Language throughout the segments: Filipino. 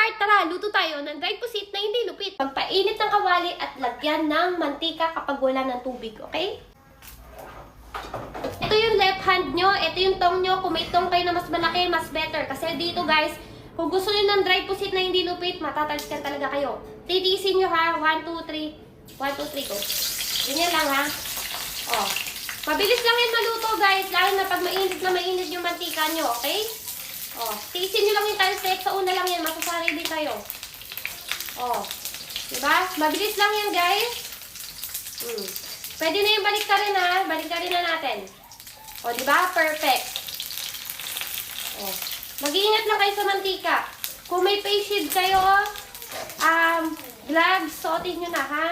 heart, tara, luto tayo ng dried pusit na hindi lupit. Pampainit ng kawali at lagyan ng mantika kapag wala ng tubig, okay? Ito yung left hand nyo, ito yung tong nyo. Kung may tong kayo na mas malaki, mas better. Kasi dito guys, kung gusto nyo ng dried pusit na hindi lupit, matatalsikan talaga kayo. Titisin nyo ha, 1, 2, 3. 1, 2, 3, go. Ganyan lang ha. Oh. Mabilis lang yan maluto guys, lalo na pag mainit yung mantika nyo, okay? Oh, tiisin nyo lang yung talsik. Sa una lang yan, masasari din kayo. Oh, diba? Mabilis lang yan, guys. Pwede na yung baliktarin ha. Baliktarin na natin. Oh, diba? Perfect. Oh, mag-iingat lang kayo sa mantika. Kung may face shield kayo, gloves, suotin nyo na ha.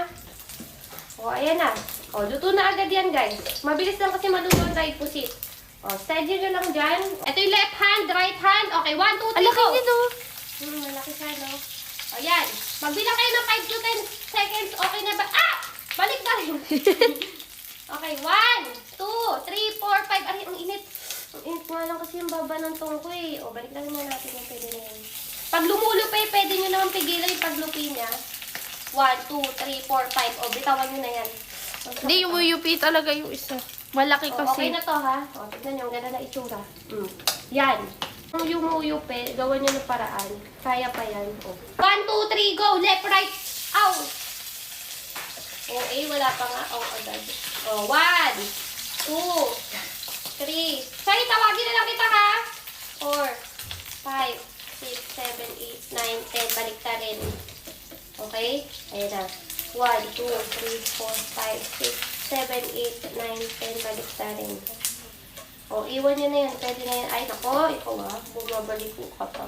Oh, ayan na. Oh, luto na agad yan, guys. Mabilis lang kasi maluto ang dried pusit. Oh, steady nyo lang dyan. Ito yung left hand, right hand. Okay, 1, 2, 3, go. Alaki niya, no? Malaki siya, no? O, yan. Magbilang kayo ng 5 to 10 seconds. Okay na ba? Ah! Balik na rin. Okay, 1, 2, 3, 4, 5. Aray, ang init. Ang init nga lang kasi yung baba ng tong ko eh. O, balik na rin natin yung pwede na yan. Pag lumulupi, pwede nyo naman pigilan yung paglupi niya. 1, 2, 3, 4, 5. O, bitawan nyo na yan. Hindi, yung UP talaga yung isa. Malaki kasi. Okay na to ha. O, tignan nyo, ganda na itsura. Yan. Yung muyupe, gawan nyo ng paraan. Kaya pa yan. 1, 2, 3, go! Left, right, out! Okay, wala pa nga. Oh, agad. O, 1, 2, 3. Sorry, tawagin na lang kita ha. 4, 5, 6, 7, 8, 9, 10. Balik ta rin. Okay? Ayan na. 1, 2, 3, 4, 5, 6, 7, 8, 9, 10, balik na rin. O, iwan nyo na yan. Pwede na yan. Ay, nako, ikaw bumabalik ko ka pa.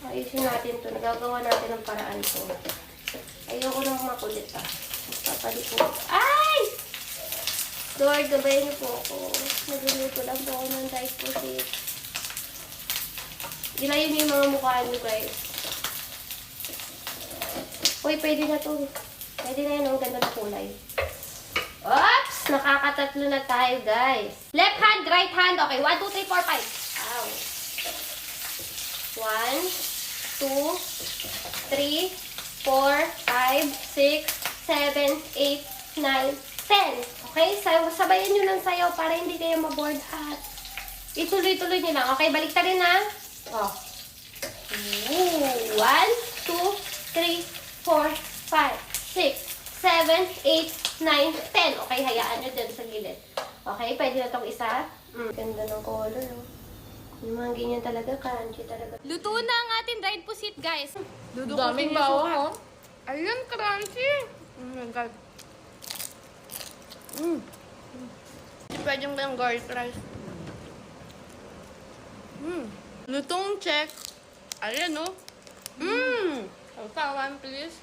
Ayusin natin to. Nagagawa natin ng paraan to. Ayoko nang makulit Magpapalit ko. Ay! Lord, gabayan niyo po ako. Nagluluto lang po ako ng dried pusit. Gilayin niyo yung mga mukha niyo, guys. Uy, pwede na to. Pwede na yan. Ang ganda na kulay. Oops! Nakakatatlo na tayo, guys. Left hand, right hand. Okay, 1, 2, 3, 4, 5. Ow. 1, 2, 3, 4, 5, 6, 7, 8, 9, 10. Okay? Sabayan nyo lang sayaw para hindi kayo maboard at ituloy-tuloy nyo lang. Okay, balik ta rin ha. Oh. 1, 2, 3, 4, 5, 6, 7, 8, 9, 10. Okay, hayaan nyo dyan sa gilid. Okay, pwede na itong isa. Ganda ng color, oh. Yung mga ganyan talaga, crunchy talaga. Luto na ang ating dried pusit, guys. Daming bawang, oh. Ayun, crunchy. Oh my God. Pwede yung garlic rice. Lutong check. Ayan, no? Sausawan, please.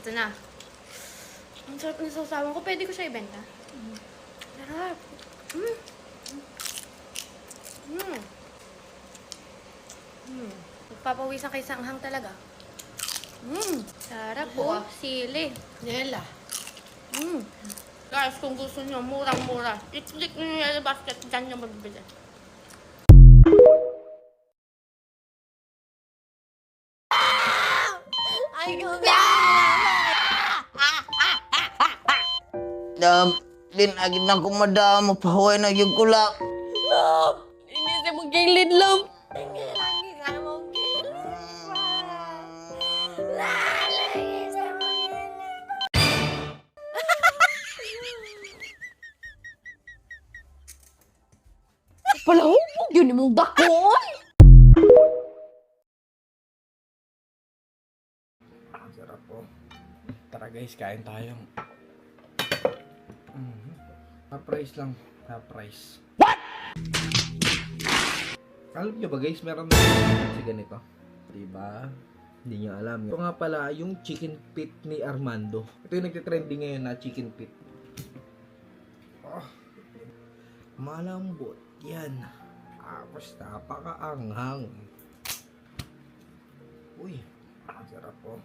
Ito na. Ang sarap ng sausawan ko. Pwede ko siya ibenta. Sarap. Magpapawisan kay sanghang talaga. Sarap po. Sili. Nela. Guys, kung gusto nyo, murang-mura. I-click nyo yung yellow basket. Diyan nyo magbibili. Ay, din agad na kumadamo pa huwag na yung kulak. Hindi siya magigilid lang. Palahubog yun mong dakon. Ang sarap po. Tara guys, kain tayo. Half price lang. Half price. What? Alam nyo ba guys, meron na kasi ganito. Diba? Hindi nyo alam. Ito nga pala yung chicken feet ni Armando. Ito yung nagtitrending ngayon na chicken feet. Oh, malambot. Yan. Tapos napakaanghang. Uy, ang sarap po.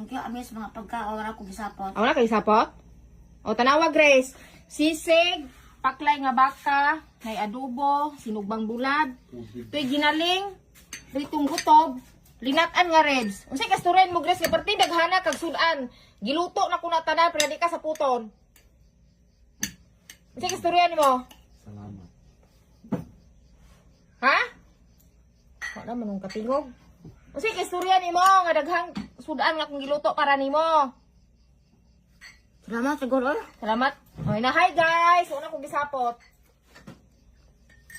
Thank you, amis, mga pagkaon ako gisapot. Ako na kay sapot. O tanawa Grace. Sisig, paklay nga baka, may adobo, sinugbang bulad, tuy ginaling, ritong gutob, linatan nga reds. Unsay kasturen mo Grace, parte daghana kag sudan. Giluto na ko na tanan pero di ka sa puton. Unsay kasturyan mo? Salamat. Ha? Wala man nung katingog. Unsay kasturyan nimo nga daghang sudan nga kung giluto para nimo? Salamat, siguro. Salamat. Okay na, hi guys! Una kong gisapot.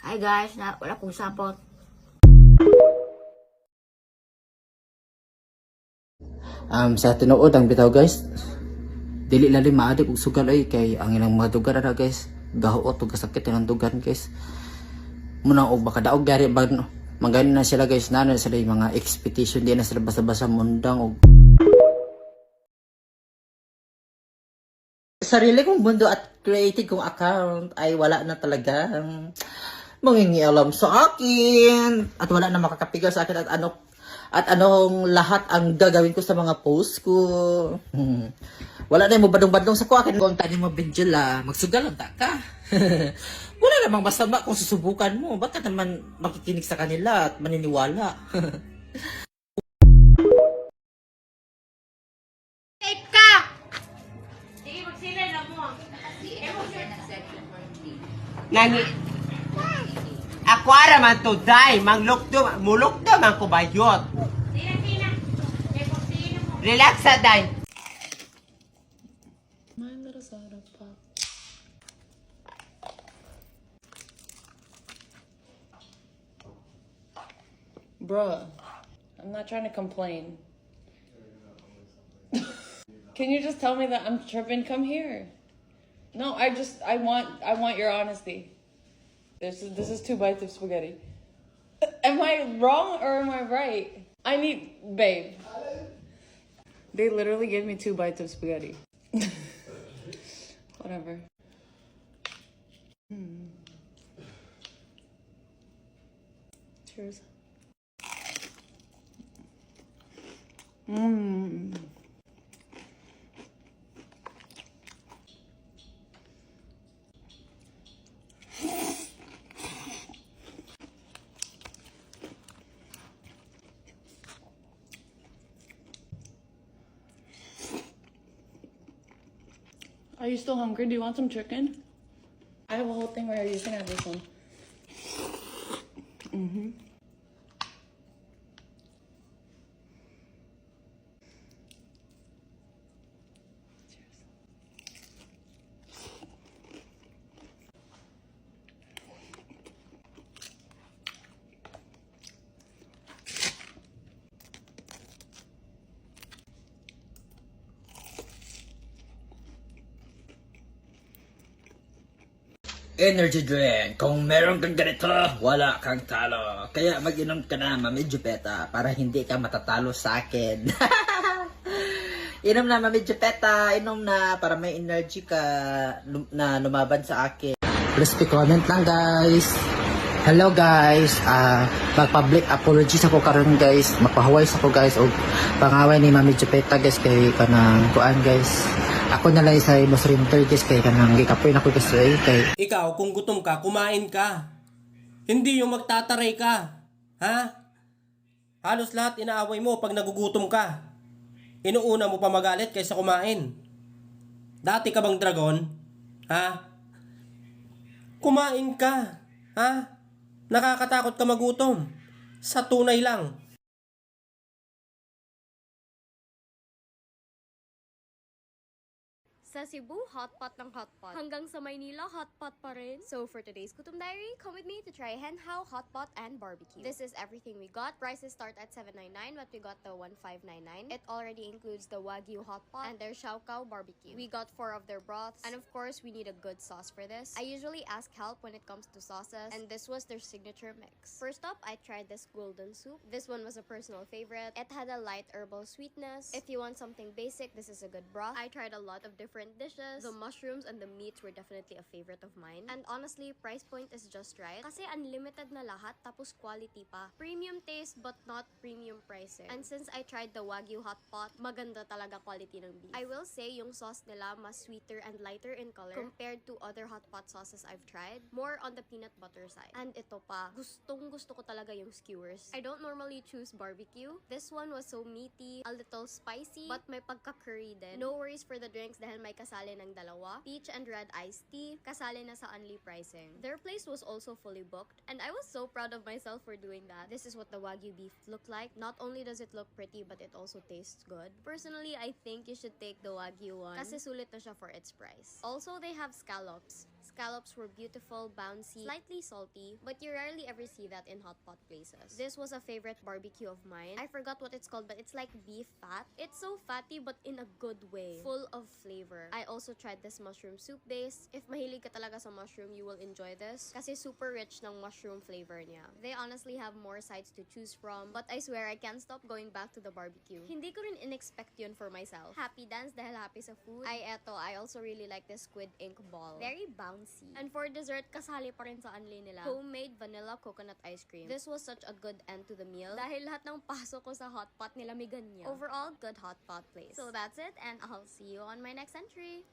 Hi guys, wala kong sapot. Sa tinuod ang bitaw guys, dili lalim maadik og sugal ay kay ang ilang mga dugan ana guys, gahuot ug kasakit ang dugan guys. Muna og baka daog gari ba magani na sila guys, na sila yung mga expedition, di na sila basta-basta mundang og sarili kong mundo at created kong account ay wala na talaga mangingialam sa akin at wala na makakapigal sa akin at anong lahat ang gagawin ko sa mga post ko. Wala na yung badong-badong sa ko akin. Kung tani mo Benjela, magsugal ang ka. Wala namang masama kung susubukan mo. Ba't ka naman makikinig sa kanila at maniniwala? Nani ako ara man to day manglukto mulukto man ko bayot. Relax sa day. Bruh, I'm not trying to complain. Can you just tell me that I'm tripping? Come here. No, I want your honesty. This is 2 bites of spaghetti. Am I wrong or am I right? I need, babe. They literally gave me 2 bites of spaghetti. Whatever. Cheers. Are you still hungry? Do you want some chicken? I have a whole thing where you can have this one. Energy drink. Kung meron kang ganito, wala kang talo. Kaya mag-inom ka na, Mami Jupeta, para hindi ka matatalo sa akin. Inom na, Mami Jupeta. Inom na, para may energy ka na lumaban sa akin. Please comment lang, guys. Hello, guys. Mag-public apologies ako karon guys. Magpahuway sa ko, guys. O pangaway ni Mami Jupeta, guys. Kay kanang kuan, guys. Ako na lang sa imo surrender guys kay kanang gikapoy na ko guys kay Ikaw kung gutom ka, kumain ka. Hindi yung magtataray ka. Ha? Halos lahat inaaway mo pag nagugutom ka. Inuuna mo pa magalit kaysa kumain. Dati ka bang dragon? Ha? Kumain ka. Ha? Nakakatakot ka magutom. Sa tunay lang. Sa Cebu, hotpot ng hotpot. Hanggang sa Maynila, hotpot pa rin. So for today's Gutom Diary, come with me to try henhow, hotpot, and barbecue. This is everything we got. Prices start at $7.99, but we got the $15.99. It already includes the Wagyu hotpot and their Xiaocao barbecue. We got 4 of their broths, and of course, we need a good sauce for this. I usually ask help when it comes to sauces, and this was their signature mix. First up, I tried this golden soup. This one was a personal favorite. It had a light herbal sweetness. If you want something basic, this is a good broth. I tried a lot of different different dishes. The mushrooms and the meats were definitely a favorite of mine. And honestly, price point is just right. Kasi unlimited na lahat, tapos quality pa. Premium taste, but not premium pricing. And since I tried the Wagyu hot pot, maganda talaga quality ng beef. I will say, yung sauce nila mas sweeter and lighter in color compared to other hot pot sauces I've tried. More on the peanut butter side. And ito pa, gustong gusto ko talaga yung skewers. I don't normally choose barbecue. This one was so meaty, a little spicy, but may pagka-curry din. No worries for the drinks dahil may kasali ng dalawa. Peach and red iced tea, kasali na sa Unli pricing. Their place was also fully booked, and I was so proud of myself for doing that. This is what the Wagyu beef looked like. Not only does it look pretty, but it also tastes good. Personally, I think you should take the Wagyu one kasi sulit na siya for its price. Also, they have scallops. Scallops were beautiful, bouncy, slightly salty, but you rarely ever see that in hot pot places. This was a favorite barbecue of mine. I forgot what it's called, but it's like beef fat. It's so fatty, but in a good way. Full of flavor. I also tried this mushroom soup base. If mahilig ka talaga sa mushroom, you will enjoy this kasi super rich ng mushroom flavor niya. They honestly have more sides to choose from, but I swear I can't stop going back to the barbecue. Hindi ko rin in-expect yun for myself. Happy dance dahil happy sa food. I also really like this squid ink ball. Very bouncy. And for dessert, kasali pa rin sa Unli nila. Homemade vanilla coconut ice cream. This was such a good end to the meal dahil lahat ng pasok ko sa hot pot nila may ganyan. Overall, good hot pot place. So that's it, and I'll see you on my next entry.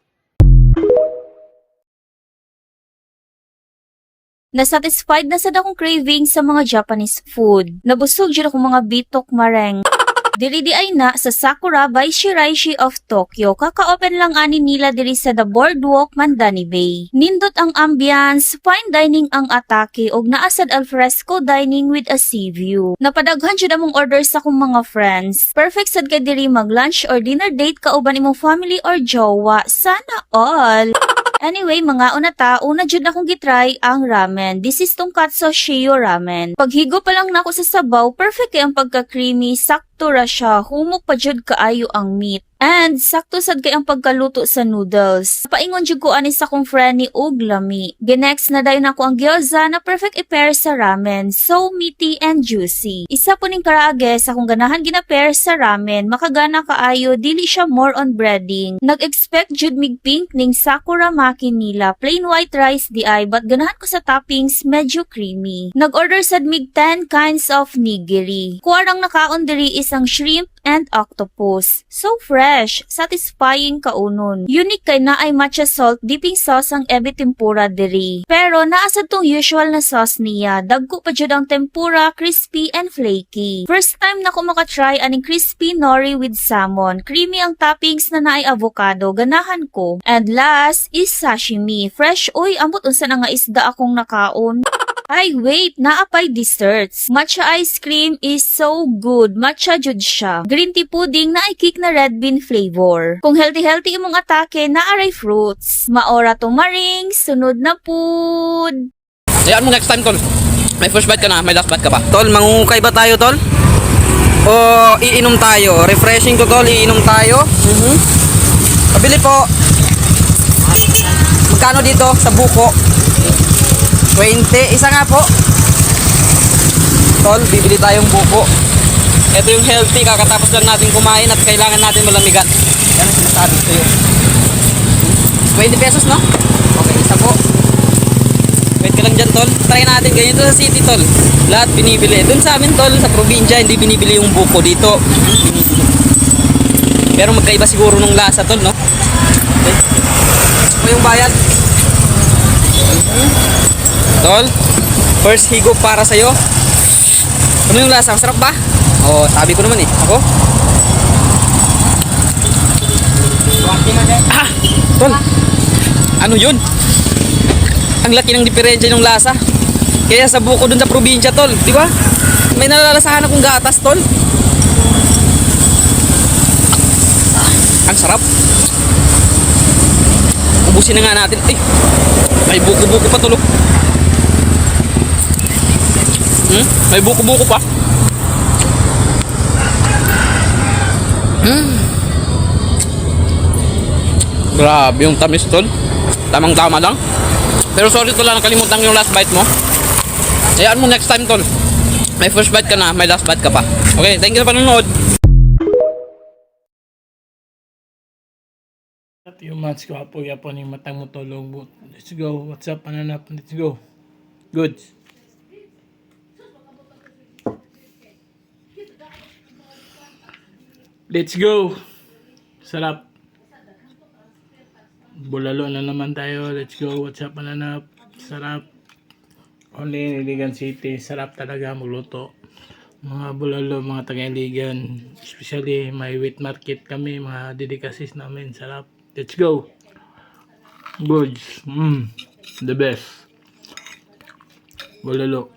Nasatisfied na sad akong craving sa mga Japanese food. Nabusog jud akong mga bitok mareng. Diri di ay na sa Sakura by Shiraishi of Tokyo. Kaka-open lang ani nila diri sa The Boardwalk, Mandani Bay. Nindot ang ambience, fine dining ang atake og naasad alfresco dining with a sea view. Napadaghan jud among orders sa akong mga friends. Perfect sad kay diri mag-lunch or dinner date kauban imong family or jowa. Sana all. Anyway, mga unata, una jud akong gitry ang ramen. This is Tonkatsu Shio Ramen. Paghigo pa lang nako sa sabaw, perfect kay ang pagka-creamy, sakto ra siya, humok pa jud kaayo ang meat. And sakto sad kay ang pagkaluto sa noodles. Paingon jud ko ani sa kong friend ni og lami. Ginext na dayon ako ang gyoza na perfect i-pair sa ramen. So meaty and juicy. Isa po ning karaage sa kong ganahan gina-pair sa ramen. Makagana kaayo, dili siya more on breading. Nag-expect jud mig pink ning Sakura Maki nila. Plain white rice di ay, but ganahan ko sa toppings medyo creamy. Nag-order sad mig 10 kinds of nigiri. Kuwarang nakaon diri isang shrimp and octopus. So fresh, satisfying kaunon. Unique kay na ay matcha salt dipping sauce ang ebi tempura diri. Pero naasad tong usual na sauce niya. Dagko pa jud ang tempura, crispy and flaky. First time na ko makatry aning crispy nori with salmon. Creamy ang toppings na naay avocado, ganahan ko. And last is sashimi. Fresh oy, ambot unsa na nga isda akong nakaon. Ay, wait, naapay desserts. Matcha ice cream is so good. Matcha jud siya. Green tea pudding na ay kick na red bean flavor. Kung healthy imong atake, naaray fruits. Maora to maring, sunod na food. Hayaan mo next time, tol. May first bite ka na, may last bite ka pa. Tol, mangungkay ba tayo, tol? O iinom tayo? Refreshing to, tol. Iinom tayo. Pabili po. Magkano dito sa buko? 20. Isa nga po. Tol, bibili tayong buko. Ito yung healthy. Kakatapos lang natin kumain at kailangan natin malamigan. Yan ang sinasabi ko yun. 20 pesos, no? Okay, isa po. Wait ka lang dyan, tol. Try natin. Ganito sa city, tol. Lahat binibili. Doon sa amin, tol, sa probinsya, hindi binibili yung buko. Dito, binibili. Pero magkaiba siguro nung lasa, tol, no? Okay. Ito yung bayad. Tol, first higop para sa'yo. Ano yung lasa? Masarap ba? Oo, sabi ko naman eh. Ako? Ah! Tol! Ano yun? Ang laki ng diferensya ng lasa. Kaya sa buko dun sa probinsya, tol. Di ba? May nalalasahan akong gatas, tol. Ang sarap. Ubusin na nga natin. Ay! May buko-buko pa, tol. May buko-buko pa. Grabe yung tamis, tol. Tamang-tama lang. Pero sorry, tol, nakalimutan yung last bite mo. Hayaan mo next time, tol. May first bite ka na, may last bite ka pa. Okay, thank you sa panonood. At yung match ko po yapon yung matang mo tulog. Let's go. What's up, Pananap? Let's go. Good. Let's go. Sarap. Bulalo na naman tayo. Let's go. What's up, Pananap? Sarap. Only in Iligan City. Sarap talaga magluto. Mga bulalo, mga taga-Iligan. Especially may wheat market kami. Mga delicacies namin. Sarap. Let's go. Good. The best. Bulalo.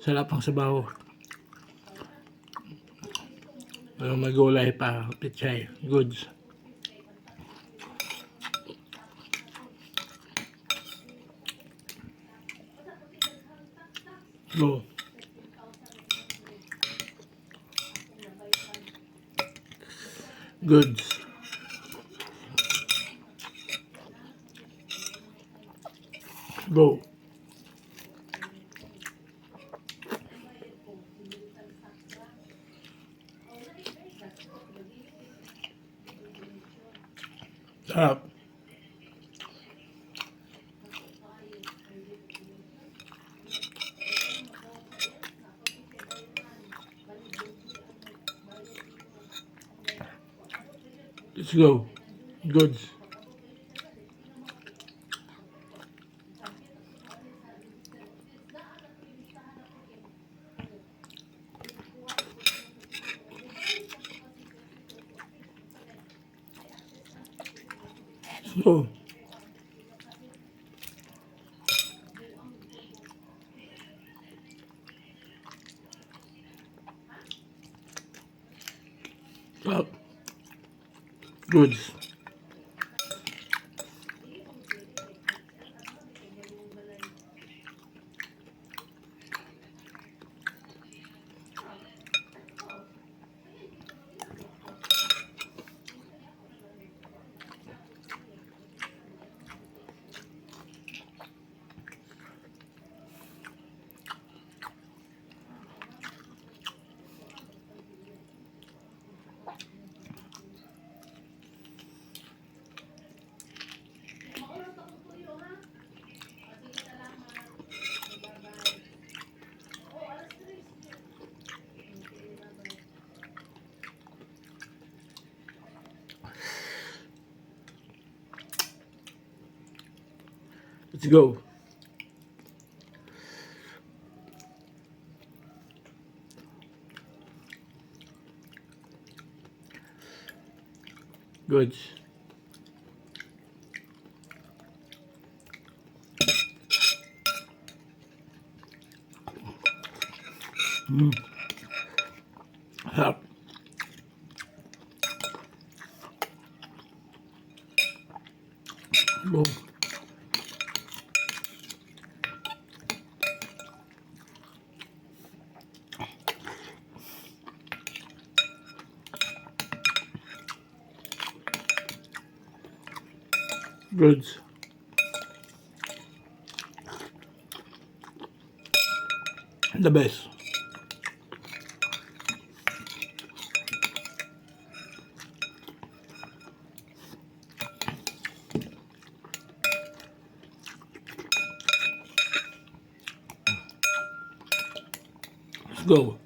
Sarap ang sabaw. May gulay pa. Pichay. Good. Go. Good. Go. Sarap. Let's go. Good. So, up. Good. Let's go. Good. Up. Go. Good. The best. Let's go.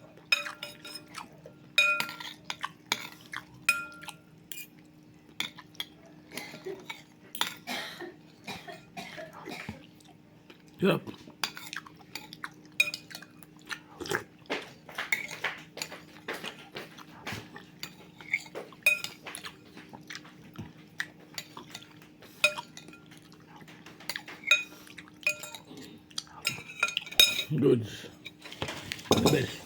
Yep. Good. The best.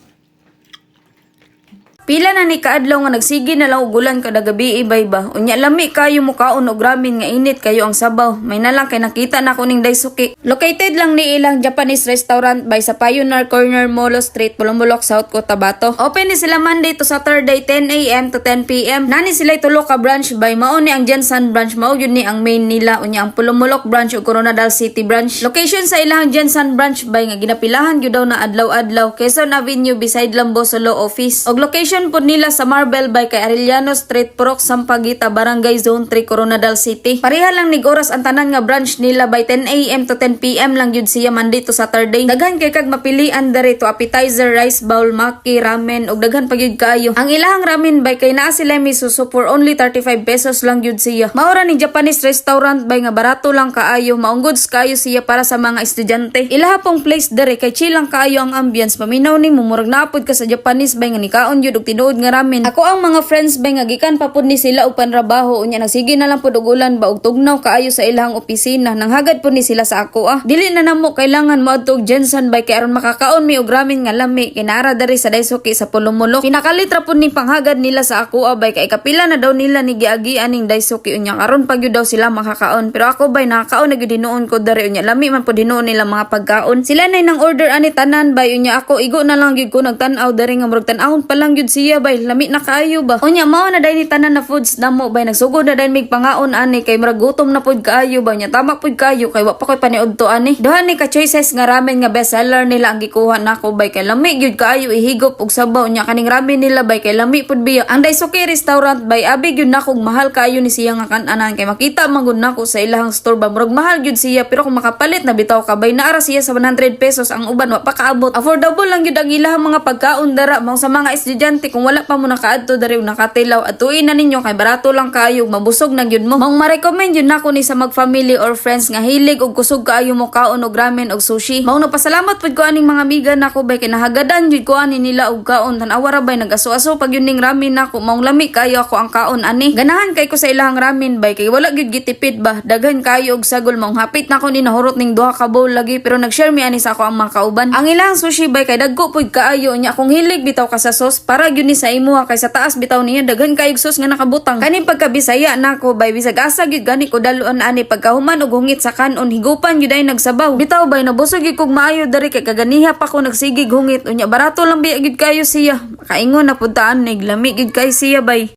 Pila na ni kaadlaw nga nagsige na lang og ulan kada gabi ibay ba. Unya lami kayo mukaon og ramen nga init kayo ang sabaw. May na lang kay nakita na ko ning Daisuke. Located lang ni ilang Japanese restaurant by sa Pioneer Corner Molo Street, Pulumulok, South Cotabato. Open ni sila Monday to Saturday 10 a.m. to 10 p.m. Nani sila tulo ka branch by mao ni ang Jensen branch, mao yun ni ang main nila. Unya ang Pulumulok branch ug Coronadal City branch. Location sa ilang Jensen branch by nga ginapilahan gyud daw na adlaw-adlaw Quezon Avenue beside Lambo Solo office. Og location Location po nila sa Marble by kay Arellano Street, Purok, Sampaguita, Barangay Zone 3, Coronadal City. Pareha lang nig oras ang tanan nga branch nila by 10 a.m. to 10 p.m. lang yun siya Monday to Saturday. Daghan kay kag mapilian diri to appetizer, rice bowl, maki, ramen ug daghan pa gyud kaayo. Ang ilahang ramen by kay naa sila misuso for only 35 pesos lang yun siya. Maura ni Japanese restaurant by nga barato lang kaayo, maong goods kaayo siya para sa mga estudyante. Ilaha pong place diri kay chill lang kaayo ang ambience, paminaw ni mumurag naapod ka sa Japanese bay nga nikaon yun og tinuod nga ramen. Ako ang mga friends bay nga gikan pa pud ni sila og panrabaho unya nagsige na lang pud og ulan ba og tugnaw kaayo sa ilahang opisina nang hagad pud ni sila sa ako Dili na namo kailangan moadto og Jensen bay kay aron makakaon mi og ramen nga lami kay naara diri sa Daisuki sa Pulumulo. Pinakalitra pud ni panghagad nila sa ako bay kay kapila na daw nila ni giagian ning Daisuki unya karon pa gyud daw sila makakaon. Pero ako bay nakakaon na gyud hinuon ko diri unya lami man pud hinuon nila mga pagkaon. Sila nay nang order ani tanan bay unya ako igo na lang gyud ko nagtan-aw diri nga murag tan-awon pa lang gyud siya bay lami na kaayo ba. Unya mao na dai ni tanan na foods namo bay nagsugod na dai mig pangaon ani kay murag gutom na pud kaayo ba nya tama pud kaayo kay wa pa koy paniudto ani. Duha ni ka choices nga ramen nga best seller nila ang gikuha nako bay kay lami gyud kaayo ihigop og sabaw nya kaning ramen nila bay kay lami pud biya. Ang Daisuki restaurant bay abi gyud nako mahal kaayo ni siya nga kan-anan kay makita man gud nako sa ilahang store ba murag mahal gyud siya pero kung makapalit na bitaw ka bay naara siya sa 100 pesos ang uban wa pa kaabot. Affordable lang gyud ang ilahang mga pagkaon dara mao sa mga estudyante kung wala pa mo nakaadto diri nakatilaw at tuin na ninyo kay barato lang kaayo mabusog na gyud mo. Mong ma-recommend yun nako ni sa mag-family or friends nga hilig og kusog kaayo mo kaon og ramen og sushi. Mao napasalamat pud ko aning mga amiga nako bay kay nahagadan jud ko ani nila og kaon tan-awa ra bay nag-aso-aso pag yun ning ramen nako maong lami kayo ako ang kaon ani. Ganahan kay ko sa ilahang ramen bay kay wala gyud gitipid ba daghan kayo og sagol maong hapit nako ni nahurot ning duha ka bowl lagi pero nag-share mi ani sa ako ang mga kauban. Ang ilahang sushi bay kay dagko pud kaayo nya kung hilig bitaw ka sa sauce para gyud ni sa imuha kay sa taas bitaw niya daghan kayog sauce nga nakabutang. Kani pagkabisaya nako bay bisag asa gyud gani ko daluan ani pagkahuman og hungit sa kanon higupan gyud ay nagsabaw. Bitaw bay nabusog gyud kog maayo diri kay kaganiha pa ko nagsigig hungit unya barato lang biya gyud kayo siya. Makaingon na pud taan lami gyud kay siya bay.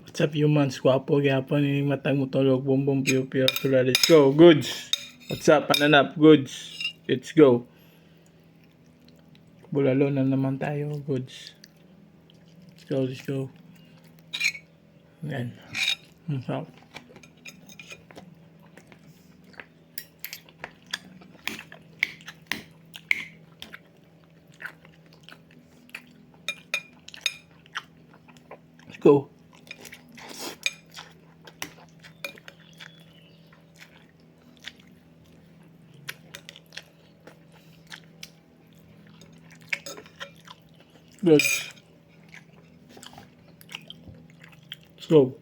What's up humans? Gwapo gyapon ini matang mutulog bum bum piu piu. Let's go. Goods. What's up pananap? Goods. Let's go. Bulalo na naman tayo. Goods. Let's go. Let's go. Yan. So. Let's go. Good. Let's go.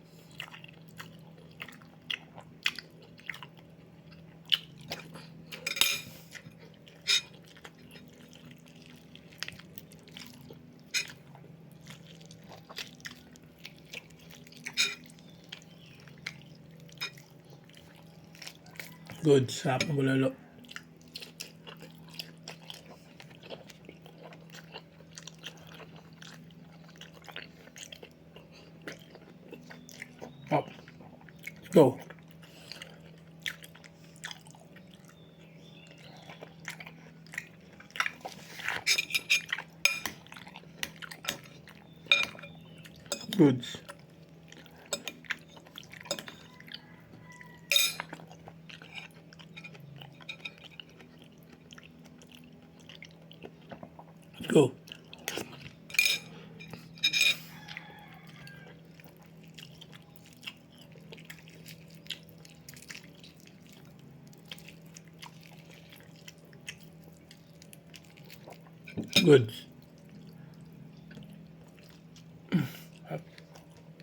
Good. Sarap ng bulalo. Up. Let's go. Goods. Let's go. Good.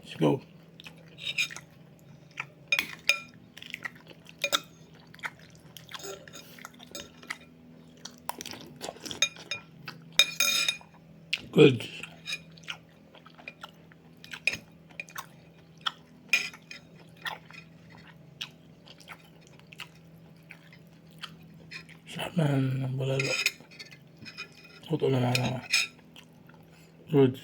Let's go. Good. Sarap na ng bulalo. Luto na lang. Good.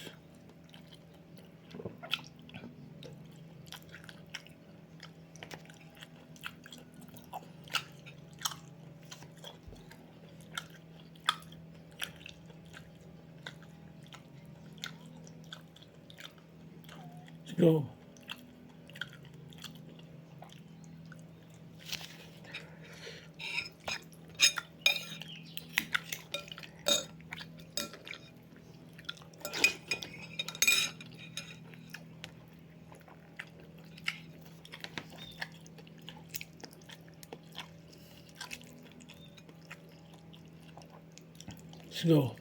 Let's go. Let's go.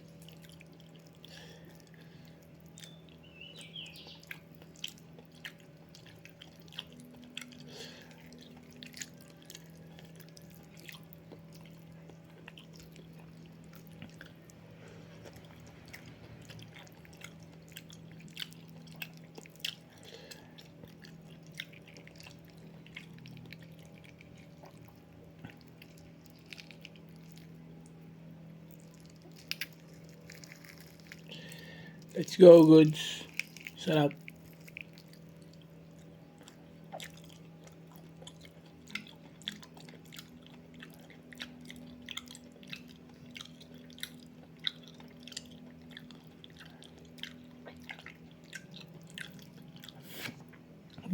Let's go, goods. Sarap.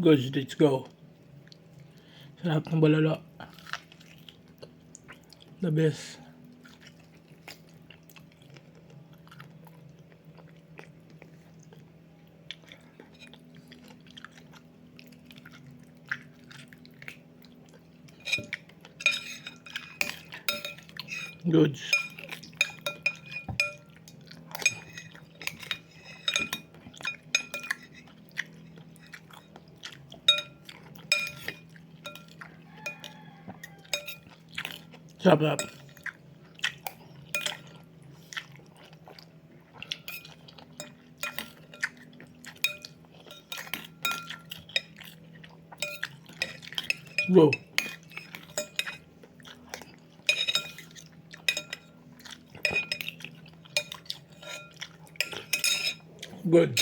Goods, let's go. Sarap ng balalo. The best. Goods. Chop up. Go. Good.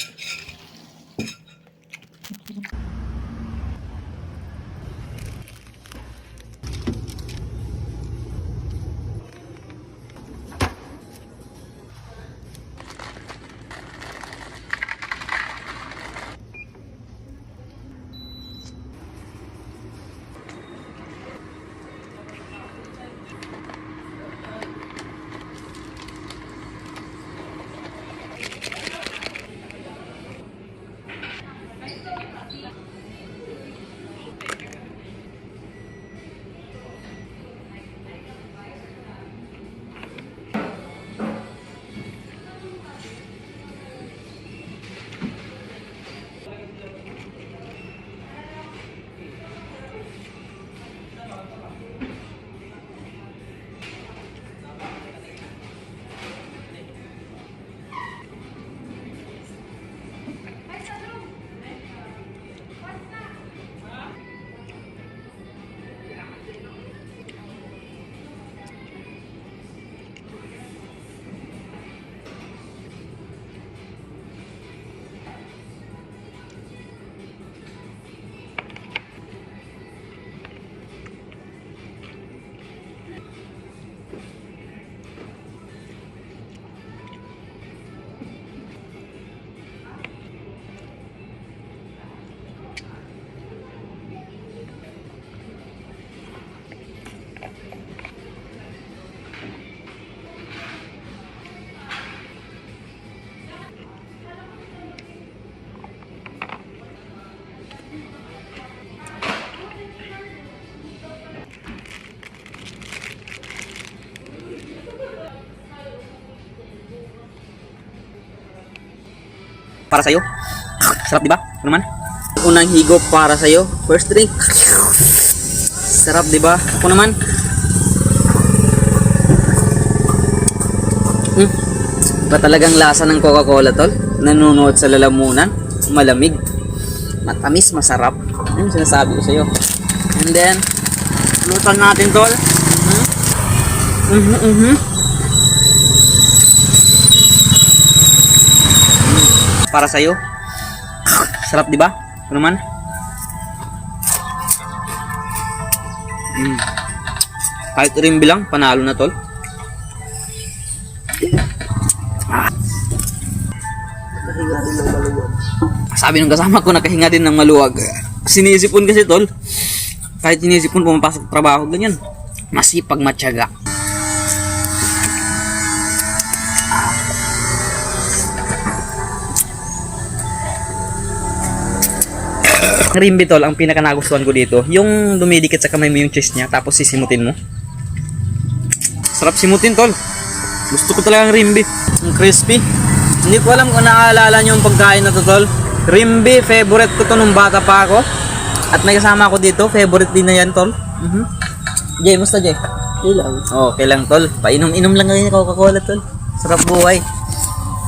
Para sa'yo. Sarap, di ba? Ano naman? Unang higop para sa'yo. First drink. Sarap, di ba? Ako naman. Iba talagang lasa ng Coca-Cola, tol. Nanunuot sa lalamunan. Malamig. Matamis, masarap. Yung sinasabi ko sa'yo. And then, lutan natin, tol. Para sa'yo. Sarap, di ba? Ano naman? Kahit rin bilang, panalo na, tol. Sabi Sabi ng kasama ko, nakahinga din ng maluwag. Sinisipon kasi tol. Kahit sinisipon, pumapasok trabaho, ganyan. Masipag, matyaga. Rimbi tol, ang pinaka nagustuhan ko dito, yung dumidikit sa kamay mo yung cheese niya, tapos sisimutin mo. Sarap simutin tol. Gusto ko talagang rimbi. Ang crispy. Hindi ko alam kung naaalala nyo yung pagkain na to tol. Rimbi, favorite ko to nung bata pa ako. At may kasama ako dito, favorite din na yan tol. Jay, musta Jay? Okay lang. Okay lang tol. Painom-inom lang ngayon Coca-Cola tol. Sarap buhay.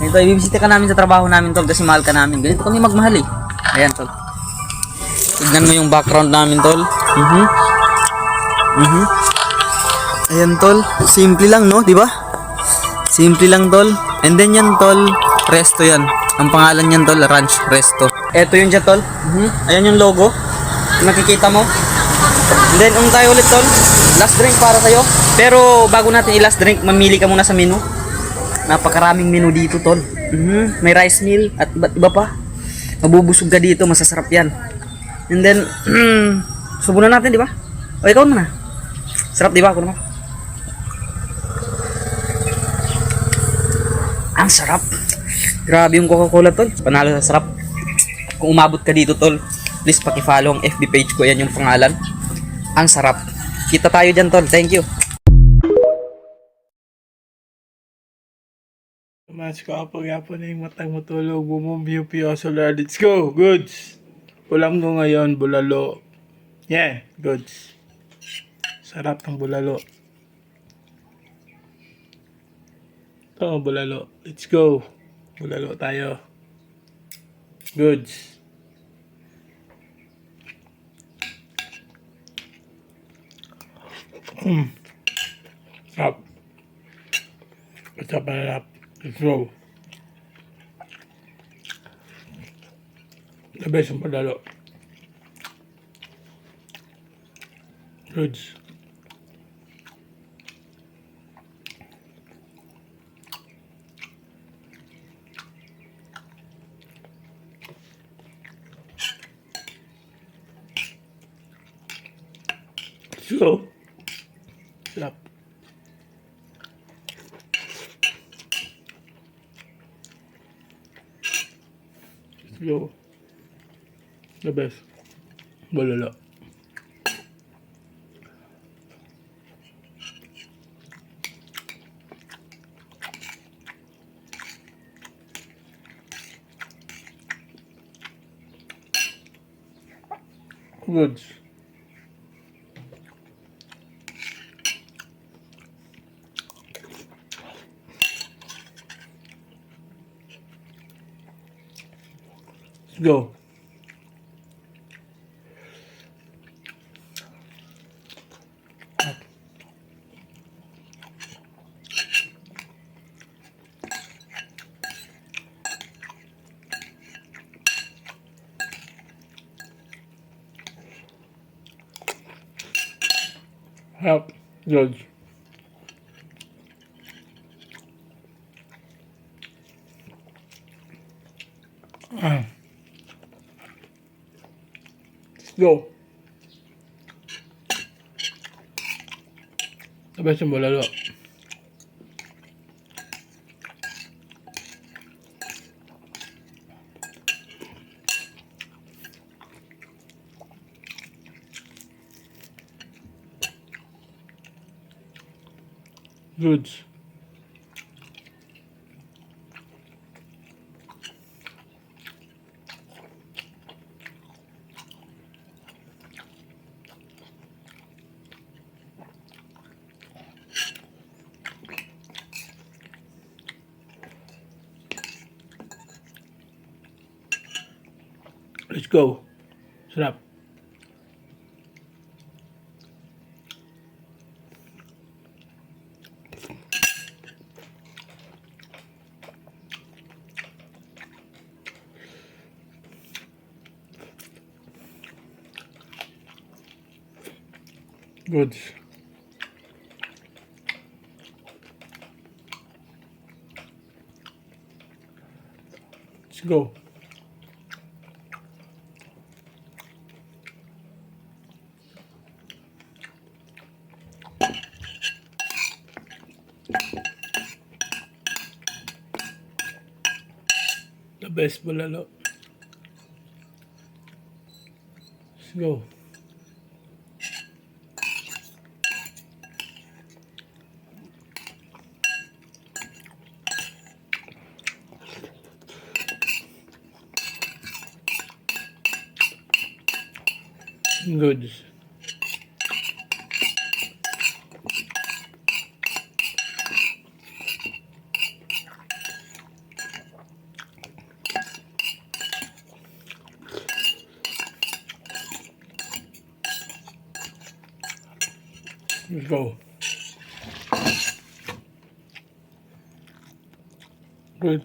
Ito, ibibisita ka namin sa trabaho namin tol kasi mahal ka namin. Ganito kami magmahal eh. Ayan tol. Tignan mo yung background namin tol. Ayan tol, simple lang no, di ba? Simple lang tol. And then yan tol, resto yan. Ang pangalan yan tol, Ranch Resto. Eto yun dyan tol. Ayan yung logo. Nakikita mo. And then tayo ulit tol. Last drink para sa'yo. Pero bago natin i-last drink, mamili ka muna sa menu. Napakaraming menu dito tol. May rice meal at iba pa. Mabubusog ka dito, masasarap yan. And then, subunan natin, di ba? O, ikaw na. Sarap, di ba? Ako naman. Ang sarap. Grabe yung Coca-Cola, tol. Panalo sa sarap. Kung umabot ka dito, tol, please paki-follow ang FB page ko. Yan yung pangalan. Ang sarap. Kita tayo dyan, tol. Thank you. Mas kapag-yapon na yung matang matulog. Bumumbiyo solar. Let's go. Goods. Ulam ko ngayon, bulalo. Yeah, goods. Sarap ng bulalo. Ito, bulalo. Let's go. Bulalo tayo. Goods. Sarap. Sarap na sarap. Let's go. The best yung bulalo. Goods. So, sarap. Yo, the best. Bulalo. Goods. Let's go. Help, Judge. Let's go. Sabay yung bulalo. Goods. Let's go. Sarap. Goods. Let's go. The best bulalo. Let's go. Good. Let's go. Good.